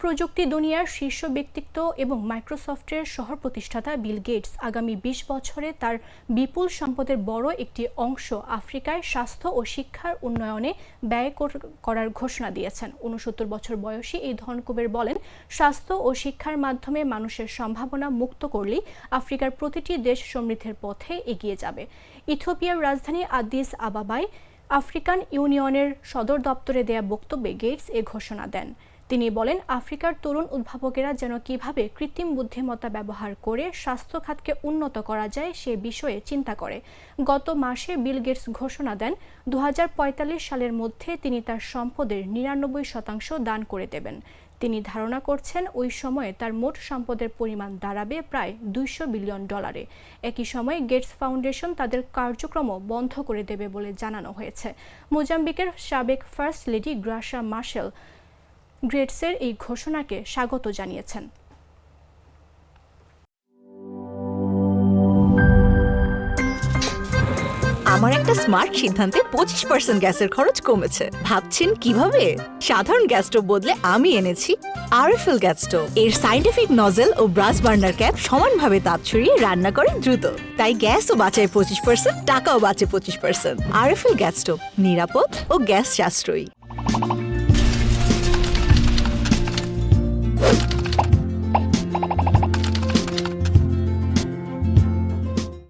প্রযুক্তি দুনিয়ার শীর্ষ ব্যক্তিত্ব এবং মাইক্রোসফটের সহ-প্রতিষ্ঠাতা বিল গেটস আগামী ২০ বছরে তার বিপুল সম্পদের বড় একটি অংশ আফ্রিকায় স্বাস্থ্য ও শিক্ষার উন্নয়নে ব্যয় করার ঘোষণা দিয়েছেন। ৬৯ বছর বয়সী এই ধনকুবের বলেন, স্বাস্থ্য ও শিক্ষার মাধ্যমে মানুষের সম্ভাবনা মুক্ত করলেই আফ্রিকার প্রতিটি দেশ সমৃদ্ধির পথে এগিয়ে যাবে। ইথিওপিয়ার রাজধানী আদিস আবাবায় আফ্রিকান ইউনিয়নের সদর দপ্তরে দেয়া বক্তব্যে গেটস এ ঘোষণা দেন। তিনি বলেন, আফ্রিকার তরুণ উদ্ভাবকেরা যেন কিভাবে কৃত্রিম বুদ্ধিমত্তা ব্যবহার করে স্বাস্থ্য খাতকে উন্নত করা যায় সে বিষয়ে চিন্তা করে। গত মাসে বিল গেটস ঘোষণা দেন ২০৪৫ সালের মধ্যে তিনি তার সম্পদের ৯৯% দান করে দেবেন। তিনি ধারণা করছেন ওই সময়ে তার মোট সম্পদের পরিমাণ দাঁড়াবে প্রায় $২০০ বিলিয়ন। একই সময়ে গেটস ফাউন্ডেশন তাদের কার্যক্রমও বন্ধ করে দেবে বলে জানানো হয়েছে। মোজাম্বিকের সাবেক ফার্স্ট লেডি গ্রাসা মার্শেল গেটসের এই ঘোষণাকে স্বাগত জানিয়েছেন। আমার একটা স্মার্ট সিদ্ধান্তে 25% গ্যাসের খরচ কমেছে। ভাবছেন কিভাবে? সাধারণ গ্যাস স্টোভ বদলে আমি এনেছি আরএফএল গ্যাস স্টোভ। এর সাইন্টিফিক নজল ও ব্রাস বার্নার ক্যাপ সমানভাবে তাপ ছড়িয়ে রান্না করে দ্রুত, তাই গ্যাসও বাঁচায় 25%, টাকাও বাঁচে 25%। আরএফএল গ্যাস স্টোভ, নিরাপদ ও গ্যাস সাশ্রয়ী।